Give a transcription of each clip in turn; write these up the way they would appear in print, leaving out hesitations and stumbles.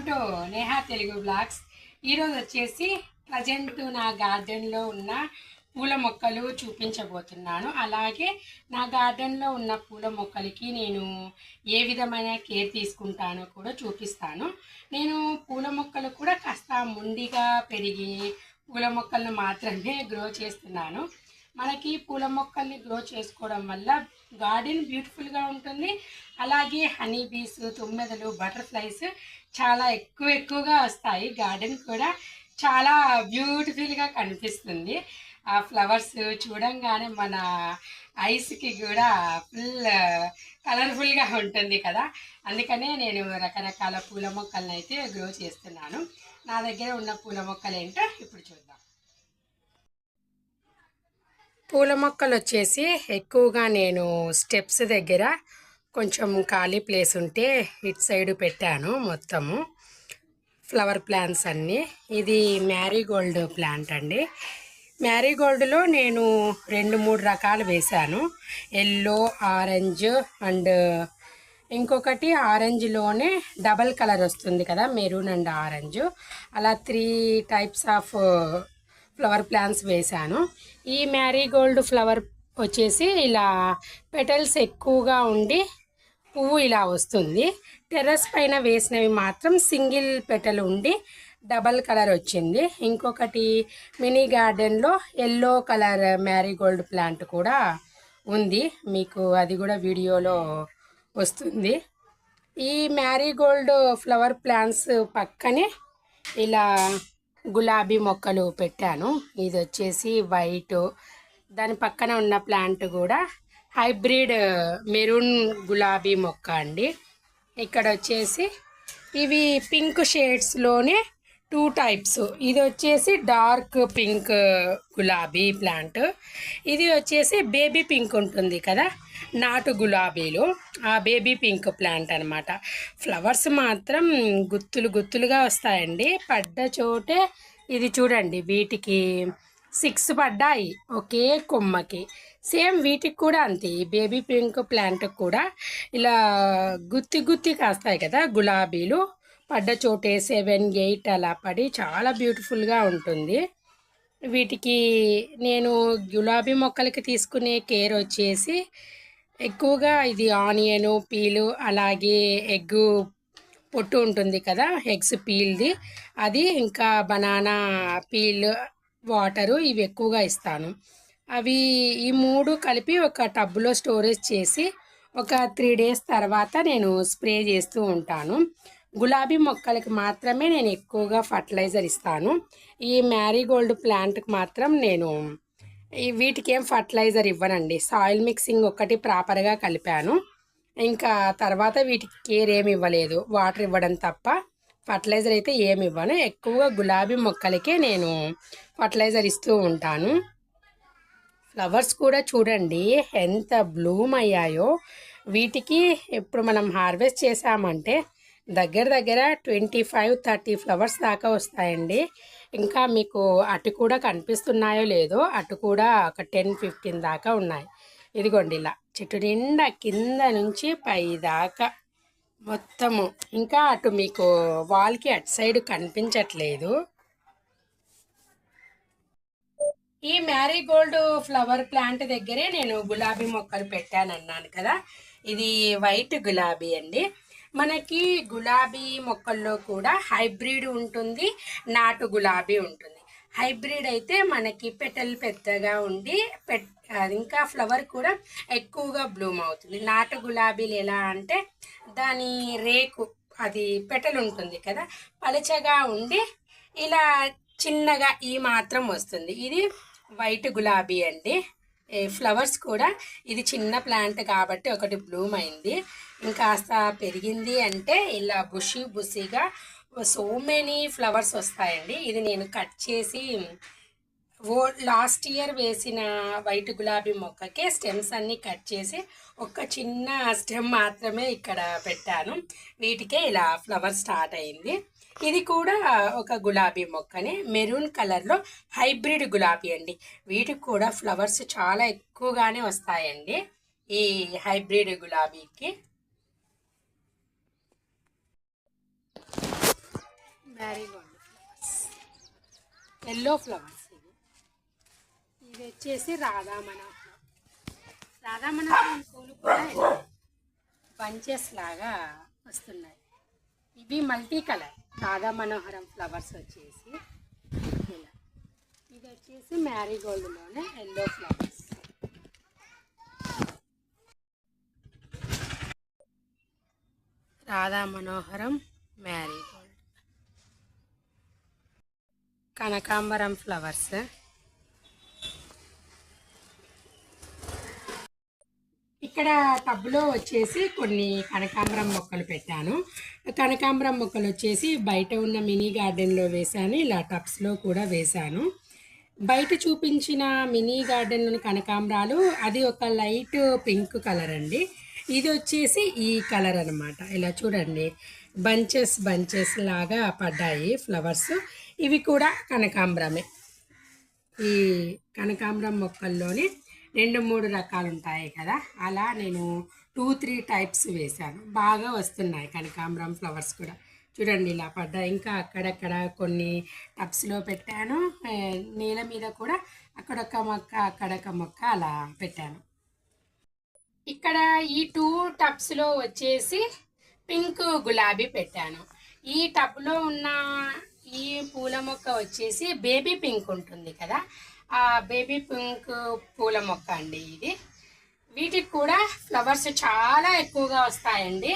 To Neha Telugu blogs. ఈరోజు వచ్చేసి present నా గార్డెన్లో ఉన్న పూల మొక్కలు చూపించబోతున్నాను. అలాగే నా గార్డెన్లో ఉన్న పూల మొక్కలకి నేను ఏ విధమైన కేర్ తీసుకుంటానో కూడా చూపిస్తాను. నేను పూల మొక్కలు కూడా కాస్త ముండిగా పెరిగి పూల మొక్కలను మాత్రమే గ్రో చేస్తున్నాను. మనకి పూల మొక్కల్ని గ్రో చేసుకోవడం వల్ల గార్డెన్ బ్యూటిఫుల్గా ఉంటుంది. అలాగే హనీ బీస్, తుమ్మెదలు, బటర్ఫ్లైస్ చాలా ఎక్కువగా వస్తాయి. గార్డెన్ కూడా చాలా బ్యూటిఫుల్గా కనిపిస్తుంది. ఆ ఫ్లవర్స్ చూడంగానే మన ఐస్కి కూడా ఫుల్ కలర్ఫుల్గా ఉంటుంది కదా. అందుకనే నేను రకరకాల పూల మొక్కలను అయితే గ్రో చేస్తున్నాను. నా దగ్గర ఉన్న పూల మొక్కలు ఏంటో ఇప్పుడు చూద్దాం. పూల మొక్కలు వచ్చేసి ఎక్కువగా నేను స్టెప్స్ దగ్గర కొంచెం ఖాళీ ప్లేస్ ఉంటే ఇటు సైడ్ పెట్టాను. మొత్తము ఫ్లవర్ ప్లాంట్స్ అన్నీ. ఇది మ్యారీగోల్డ్ ప్లాంట్ అండి. మ్యారీగోల్డ్లో నేను 2-3 రకాలు వేశాను. ఎల్లో, ఆరెంజ్ అండ్ ఇంకొకటి ఆరెంజ్లోనే డబల్ కలర్ వస్తుంది కదా, మెరూన్ అండ్ ఆరెంజ్. అలా 3 టైప్స్ ఆఫ్ ఫ్లవర్ ప్లాంట్స్ వేశాను. ఈ మ్యారీగోల్డ్ ఫ్లవర్ వచ్చేసి ఇలా పెటల్స్ ఎక్కువగా ఉండి పువ్వు ఇలా వస్తుంది. టెర్రస్ పైన వేసినవి మాత్రం సింగిల్ పెటల్ ఉండి డబల్ కలర్ వచ్చింది. ఇంకొకటి మినీ గార్డెన్లో ఎల్లో కలర్ మ్యారీగోల్డ్ ప్లాంట్ కూడా ఉంది, మీకు అది కూడా వీడియోలో వస్తుంది. ఈ మ్యారీగోల్డ్ ఫ్లవర్ ప్లాంట్స్ పక్కనే ఇలా గులాబీ మొక్కలు పెట్టాను. ఇది వచ్చేసి వైట్. దాని పక్కన ఉన్న ప్లాంట్ కూడా హైబ్రిడ్ మెరూన్ గులాబీ మొక్క అండి. ఇక్కడ వచ్చేసి ఇవి పింక్ షేడ్స్లోనే 2 టైప్స్. ఇది వచ్చేసి డార్క్ పింక్ గులాబీ ప్లాంట్. ఇది వచ్చేసి బేబీ పింక్ ఉంటుంది కదా, నాటు గులాబీలు, ఆ బేబీ పింక్ ప్లాంట్ అనమాట. ఫ్లవర్స్ మాత్రం గుత్తులుగా వస్తాయండి. పడ్డ చోటే ఇది చూడండి, వీటికి 6 పడ్డాయి ఒకే కొమ్మకి. సేమ్ వీటికి కూడా అంతే. ఈ బేబీ పింక్ ప్లాంట్ కూడా ఇలా గుత్తి కాస్తాయి కదా గులాబీలు. పడ్డ చోటే 7-8 అలా పడి చాలా బ్యూటిఫుల్గా ఉంటుంది. వీటికి నేను గులాబీ మొక్కలకి తీసుకునే కేర్ వచ్చేసి ఎక్కువగా ఇది ఆనియను పీలు, అలాగే ఎగ్గు పొట్టు ఉంటుంది కదా, ఎగ్స్ పీల్ది అది, ఇంకా బనానా పీల్ వాటరు, ఇవి ఎక్కువగా ఇస్తాను. అవి ఈ 3 కలిపి ఒక టబ్లో స్టోరేజ్ చేసి ఒక 3 డేస్ తర్వాత నేను స్ప్రే చేస్తూ ఉంటాను. గులాబీ మొక్కలకి మాత్రమే నేను ఎక్కువగా ఫర్టిలైజర్ ఇస్తాను. ఈ మ్యారీగోల్డ్ ప్లాంట్కి మాత్రం నేను వీటికి ఏం ఫర్టిలైజర్ ఇవ్వనండి. సాయిల్ మిక్సింగ్ ఒకటి ప్రాపర్గా కలిపాను. ఇంకా తర్వాత వీటికి కేర్ ఏమి ఇవ్వలేదు, వాటర్ ఇవ్వడం తప్ప. ఫర్టిలైజర్ అయితే ఏమి ఇవ్వను. ఎక్కువగా గులాబీ మొక్కలకే నేను ఫర్టిలైజర్ ఇస్తూ ఉంటాను. ఫ్లవర్స్ కూడా చూడండి ఎంత బ్లూమ్ అయ్యాయో. వీటికి ఇప్పుడు మనం హార్వెస్ట్ చేసామంటే దగ్గర 25-30 ఫ్లవర్స్ దాకా వస్తాయండి. ఇంకా మీకు అటు కూడా కనిపిస్తున్నాయో లేదో, అటు కూడా ఒక 10-15 దాకా ఉన్నాయి. ఇదిగోండి ఇలా చెట్టు నిండా కింద నుంచి పై దాకా మొత్తము. ఇంకా అటు మీకు వాల్కి అటు సైడ్ కనిపించట్లేదు. ఈ మ్యారీగోల్డ్ ఫ్లవర్ ప్లాంట్ దగ్గరే నేను గులాబీ మొక్కలు పెట్టానన్నాను కదా. ఇది వైట్ గులాబీ అండి. మనకి గులాబీ మొక్కల్లో కూడా హైబ్రిడ్ ఉంటుంది, నాటు గులాబీ ఉంటుంది. హైబ్రిడ్ అయితే మనకి పెటల్ పెద్దగా ఉండి ఇంకా ఫ్లవర్ కూడా ఎక్కువగా బ్లూమ్ అవుతుంది. నాటు గులాబీలు ఎలా అంటే దాని రేకు, అది పెటల్ ఉంటుంది కదా, పలుచగా ఉండి ఇలా చిన్నగా ఈ మాత్రం వస్తుంది. ఇది వైట్ గులాబీ అండి. ఫ్లవర్స్ కూడా ఇది చిన్న ప్లాంట్ కాబట్టి ఒకటి బ్లూమ్ అయింది. ఇంకాస్త పెరిగింది అంటే ఇలా బుషీగా సో మెనీ ఫ్లవర్స్ వస్తాయండి. ఇది నేను కట్ చేసి లాస్ట్ ఇయర్ వేసిన వైట్ గులాబీ మొక్కకే స్టెమ్స్ అన్నీ కట్ చేసి ఒక చిన్న స్టెమ్ మాత్రమే ఇక్కడ పెట్టాను. వీటికే ఇలా ఫ్లవర్ స్టార్ట్ అయింది. ఇది కూడా ఒక గులాబీ మొక్కనే, మెరూన్ కలర్లో హైబ్రిడ్ గులాబీ అండి. వీటికి కూడా ఫ్లవర్స్ చాలా ఎక్కువగానే వస్తాయండి ఈ హైబ్రిడ్ గులాబీకి. Marigold flowers, yellow flowers. ఇది వచ్చేసి రాధా మనోహరం. రాధా మనోహరం పూలు కూడా బంచెస్ లాగా వస్తున్నాయి. ఇవి మల్టీ కలర్ రాధా మనోహరం ఫ్లవర్స్ వచ్చేసి ఇలా. ఇది వచ్చేసి మ్యారీగోల్డ్లోనే ఎల్లో ఫ్లవర్స్. రాధా మనోహరం, మ్యారీగోల్డ్, కనకాంబరం ఫ్లవర్స్. ఇక్కడ టబ్లో వచ్చేసి కొన్ని కనకాంబరం మొక్కలు పెట్టాను. కనకాంబరం మొక్కలు వచ్చేసి బయట ఉన్న మినీ గార్డెన్లో వేశాను, ఇలా టబ్స్లో కూడా వేశాను. బయట చూపించిన మినీ గార్డెన్లోని కనకాంబరాలు అది ఒక లైట్ పింక్ కలర్ అండి. ఇది వచ్చేసి ఈ కలర్ అనమాట. ఇలా చూడండి, బంచెస్ బంచెస్ లాగా పడ్డాయి ఫ్లవర్స్. ఇవి కూడా కనకాంబరమే. ఈ కనకాంబరం మొక్కల్లోనే 2-3 రకాలు ఉంటాయి కదా, అలా నేను 2-3 టైప్స్ వేశాను. బాగా వస్తున్నాయి కనకాంబరం ఫ్లవర్స్ కూడా. చూడండి ఇలా పడ్డాయి. ఇంకా అక్కడక్కడ కొన్ని టబ్స్లో పెట్టాను, నేల మీద కూడా అక్కడొక మొక్క అక్కడొక మొక్క అలా పెట్టాను. ఇక్కడ ఈ 2 టబ్స్లో వచ్చేసి పింక్ గులాబీ పెట్టాను. ఈ టబ్లో ఉన్న ఈ పూల మొక్క వచ్చేసి బేబీ పింక్ ఉంటుంది కదా, ఆ బేబీ పింక్ పూల మొక్క అండి ఇది. వీటికి కూడా ఫ్లవర్స్ చాలా ఎక్కువగా వస్తాయండి.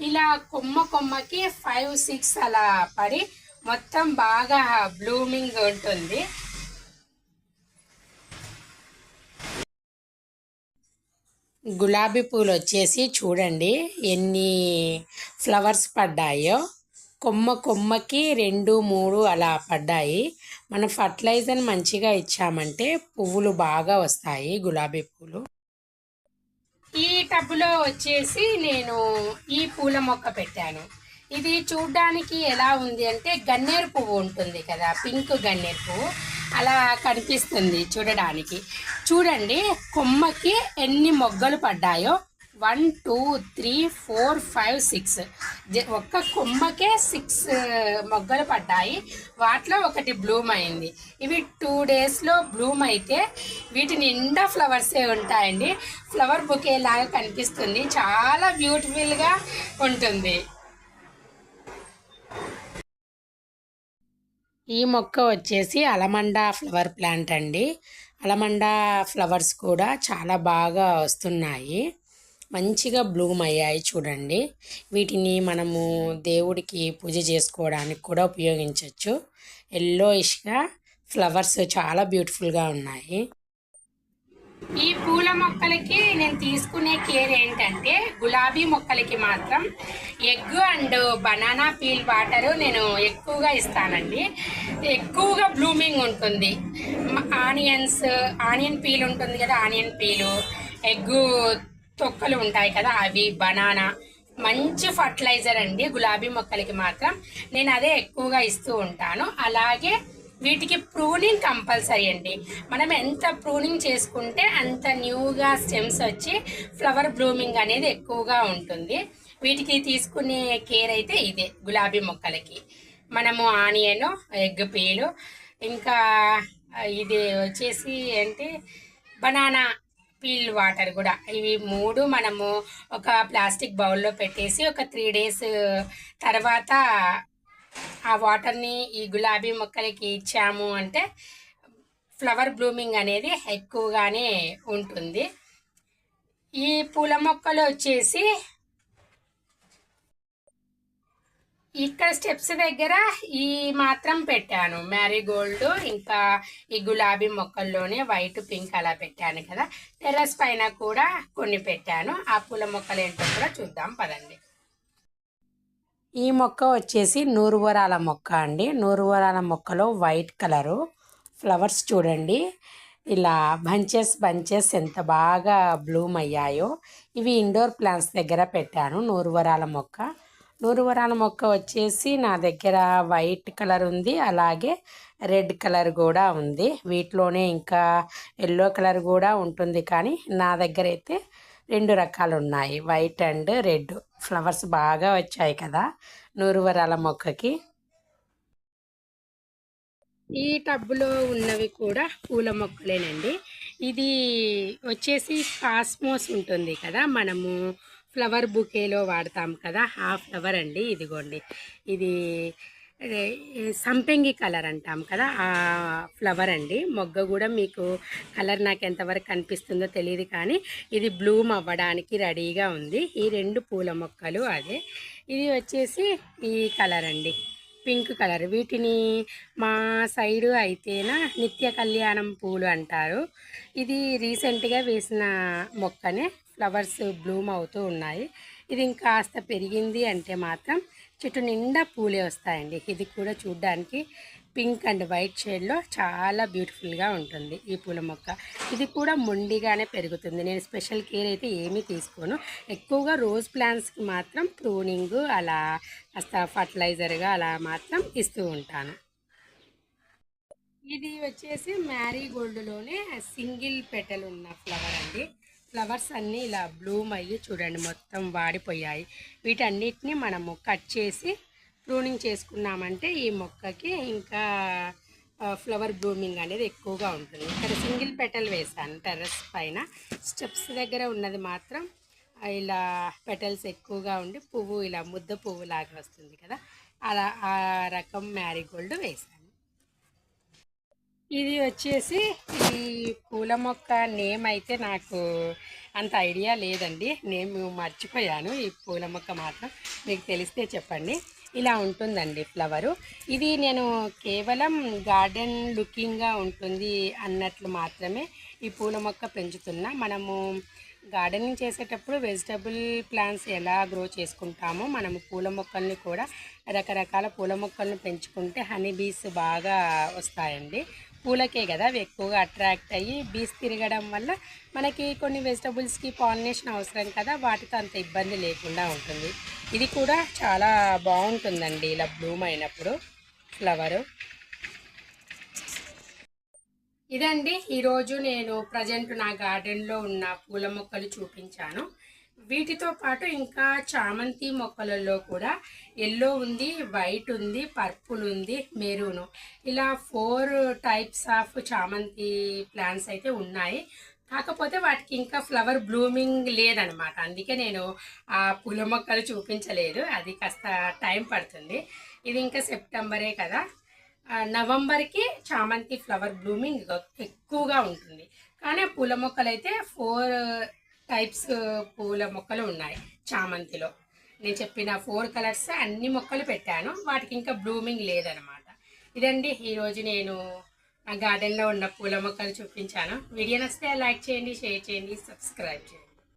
ఇలా కొమ్మకి 5-6 అలా పడి మొత్తం బాగా బ్లూమింగ్ ఉంటుంది. గులాబీ పూలు వచ్చేసి చూడండి ఎన్ని ఫ్లవర్స్ పడ్డాయో. కొమ్మకి 2-3 అలా పడ్డాయి. మనం ఫర్టిలైజర్ మంచిగా ఇచ్చామంటే పువ్వులు బాగా వస్తాయి గులాబీ పూలు. ఈ టబ్లో వచ్చేసి నేను ఈ పూల మొక్క పెట్టాను. ఇది చూడ్డానికి ఎలా ఉంది అంటే గన్నేరు పువ్వు ఉంటుంది కదా, పింక్ గన్నేరు పువ్వు అలా కనిపిస్తుంది చూడడానికి. చూడండి కొమ్మకి ఎన్ని మొగ్గలు పడ్డాయో. 1 2 3 4 5 6. ఒక్క కొమ్మకే 6 మొగ్గలు పడ్డాయి. వాటిలో ఒకటి బ్లూమ్ అయింది. ఇవి 2 డేస్లో బ్లూమ్ అయితే వీటి నిండా ఫ్లవర్సే ఉంటాయండి. ఫ్లవర్ బొకే లాగా కనిపిస్తుంది, చాలా బ్యూటిఫుల్గా ఉంటుంది. ఈ మొక్క వచ్చేసి అలమండా ఫ్లవర్ ప్లాంట్ అండి. అలమండా ఫ్లవర్స్ కూడా చాలా బాగా వస్తున్నాయి, మంచిగా బ్లూమ్ అయ్యాయి చూడండి. వీటిని మనము దేవుడికి పూజ చేసుకోవడానికి కూడా ఉపయోగించవచ్చు. ఎల్లోయిష్గా ఫ్లవర్స్ చాలా బ్యూటిఫుల్గా ఉన్నాయి. ఈ పూల మొక్కలకి నేను తీసుకునే కేర్ ఏంటంటే, గులాబీ మొక్కలకి మాత్రం egg and banana peel water నేను ఎక్కువగా ఇస్తానండి. ఎక్కువగా బ్లూమింగ్ ఉంటుంది. ఆనియన్ పీల్ ఉంటుంది కదా, ఆనియన్ పీలు, ఎగ్గు తొక్కలు ఉంటాయి కదా అవి, బనానా మంచి ఫర్టిలైజర్ అండి గులాబీ మొక్కలకి మాత్రం. నేను అదే ఎక్కువగా ఇస్తూ ఉంటాను. అలాగే వీటికి ప్రూనింగ్ కంపల్సరీ అండి. మనం ఎంత ప్రూనింగ్ చేసుకుంటే అంత న్యూగా స్టెమ్స్ వచ్చి ఫ్లవర్ బ్లూమింగ్ అనేది ఎక్కువగా ఉంటుంది. వీటికి తీసుకునే కేర్ అయితే ఇదే గులాబీ మొక్కలకి. మనము ఆనియన్, ఎగ్ పీలు, ఇంకా ఇది వచ్చేసి అంటే బనానా పీల్ వాటర్ కూడా, ఇవి 3 మనము ఒక ప్లాస్టిక్ బౌల్లో పెట్టేసి ఒక 3 డేస్ తర్వాత ఆ వాటర్ని ఈ గులాబీ మొక్కలకి ఇచ్చాము అంటే ఫ్లవర్ బ్లూమింగ్ అనేది ఎక్కువగానే ఉంటుంది. ఈ పూల మొక్కలు వచ్చేసి ఇక్కడ స్టెప్స్ దగ్గర ఈ మాత్రం పెట్టాను, మ్యారీగోల్డ్ ఇంకా ఈ గులాబీ మొక్కల్లోనే వైట్ పింక్ అలా పెట్టాను కదా. టెర్రస్ పైన కూడా కొన్ని పెట్టాను. ఆ పూల మొక్కలు ఏంటో కూడా చూద్దాం పదండి. ఈ మొక్క వచ్చేసి నూరువరాల మొక్క అండి. నూరువరాల మొక్కలో వైట్ కలరు ఫ్లవర్స్ చూడండి, ఇలా బంచెస్ ఎంత బాగా బ్లూమ్ అయ్యాయో. ఇవి ఇండోర్ ప్లాంట్స్ దగ్గర పెట్టాను. నూరువరాల మొక్క వచ్చేసి నా దగ్గర వైట్ కలర్ ఉంది, అలాగే రెడ్ కలర్ కూడా ఉంది. వీటిలోనే ఇంకా ఎల్లో కలర్ కూడా ఉంటుంది, కానీ నా దగ్గర అయితే 2 రకాలు ఉన్నాయి, వైట్ అండ్ రెడ్. ఫ్లవర్స్ బాగా వచ్చాయి కదా నూరువరాల మొక్కకి. ఈ టబ్బులో ఉన్నవి కూడా పూల మొక్కలేనండి. ఇది వచ్చేసి కాస్మోస్ ఉంటుంది కదా, మనము ఫ్లవర్ బుకేలో వాడతాం కదా, ఆ ఫ్లవర్ అండి. ఇదిగోండి, ఇది అదే సంపెంగి కలర్ అంటాం కదా, ఆ ఫ్లవర్ అండి. మొగ్గ కూడా మీకు కలర్ నాకు ఎంతవరకు కనిపిస్తుందో తెలియదు, కానీ ఇది బ్లూమ్ అవ్వడానికి రెడీగా ఉంది. ఈ రెండు పూల మొక్కలు అదే. ఇది వచ్చేసి ఈ కలర్ అండి, పింక్ కలర్. వీటిని మా సైడు అయితేనా నిత్య కళ్యాణం పూలు అంటారు. ఇది రీసెంట్గా వేసిన మొక్కనే, ఫ్లవర్స్ బ్లూమ్ అవుతూ ఉన్నాయి. ఇది ఇంకాస్త పెరిగింది అంటే మాత్రం చెట్టు నిండా పూలే వస్తాయండి. ఇది కూడా చూడ్డానికి పింక్ అండ్ వైట్ షేడ్లో చాలా బ్యూటిఫుల్గా ఉంటుంది ఈ పూల మొక్క. ఇది కూడా మొండిగానే పెరుగుతుంది. నేను స్పెషల్ కేర్ అయితే ఏమీ తీసుకోను. ఎక్కువగా రోజ్ ప్లాంట్స్కి మాత్రం ప్రూనింగ్ అలా కాస్త ఫర్టిలైజర్గా అలా మాత్రం ఇస్తూ ఉంటాను. ఇది వచ్చేసి మ్యారీగోల్డ్లోనే సింగిల్ పెటల్ ఉన్న ఫ్లవర్ అండి. ఫ్లవర్స్ అన్నీ ఇలా బ్లూమ్ అయ్యి చూడండి మొత్తం వాడిపోయాయి. వీటన్నిటిని మనము కట్ చేసి ప్రూనింగ్ చేసుకున్నామంటే ఈ మొక్కకి ఇంకా ఫ్లవర్ బ్లూమింగ్ అనేది ఎక్కువగా ఉంటుంది. ఇక్కడ సింగిల్ పెటల్ వేసాను టెర్రస్ పైన. స్టెప్స్ దగ్గర ఉన్నది మాత్రం ఇలా పెటల్స్ ఎక్కువగా ఉండి పువ్వు ఇలా ముద్ద పువ్వు లాగా వస్తుంది కదా, అలా ఆ రకం మ్యారీగోల్డ్ వేసాను. ఇది వచ్చేసి ఈ పూల మొక్క నేమ్ అయితే నాకు అంత ఐడియా లేదండి. నేమ్ మర్చిపోయాను. ఈ పూల మొక్క మాత్రం మీకు తెలిస్తే చెప్పండి. ఇలా ఉంటుందండి ఫ్లవరు. ఇది నేను కేవలం గార్డెన్ లుకింగ్గా ఉంటుంది అన్నట్లు మాత్రమే ఈ పూల మొక్క పెంచుతున్నా. మనము గార్డెనింగ్ చేసేటప్పుడు వెజిటబుల్ ప్లాంట్స్ ఎలా గ్రో చేసుకుంటామో మనము పూల మొక్కల్ని కూడా రకరకాల పూల మొక్కలను పెంచుకుంటే హనీ బీస్ బాగా వస్తాయండి. పూలకే కదా అవి ఎక్కువగా అట్రాక్ట్ అయ్యి బీస్ తిరగడం వల్ల మనకి కొన్ని వెజిటబుల్స్కి పాలినేషన్ అవసరం కదా, వాటితో అంత ఇబ్బంది లేకుండా ఉంటుంది. ఇది కూడా చాలా బాగుంటుందండి ఇలా బ్లూమ్ అయినప్పుడు ఫ్లవరు. ఇదండి ఈరోజు నేను ప్రజెంట్ నా గార్డెన్లో ఉన్న పూల మొక్కలు చూపించాను. వీటితో పాటు ఇంకా చామంతి మొక్కలలో కూడా ఎల్లో ఉంది, వైట్ ఉంది, పర్పుల్ ఉంది, మెరూను, ఇలా 4 టైప్స్ ఆఫ్ చామంతి ప్లాంట్స్ అయితే ఉన్నాయి. కాకపోతే వాటికి ఇంకా ఫ్లవర్ బ్లూమింగ్ లేదనమాట. అందుకే నేను ఆ పూల మొక్కలు చూపించలేదు. అది కాస్త టైం పడుతుంది. ఇది ఇంకా సెప్టెంబరే కదా, నవంబర్కి చామంతి ఫ్లవర్ బ్లూమింగ్ ఎక్కువగా ఉంటుంది. కానీ పూల మొక్కలు అయితే 4 టైప్స్ పూల మొక్కలు ఉన్నాయి చామంతిలో. నేను చెప్పిన 4 కలర్స్ అన్ని మొక్కలు పెట్టాను, వాటికి ఇంకా బ్లూమింగ్ లేదనమాట. ఇదండి ఈరోజు నేను నా గార్డెన్లో ఉన్న పూల మొక్కలు చూపించాను. వీడియో నచ్చితే లైక్ చేయండి, షేర్ చేయండి, సబ్స్క్రైబ్ చేయండి.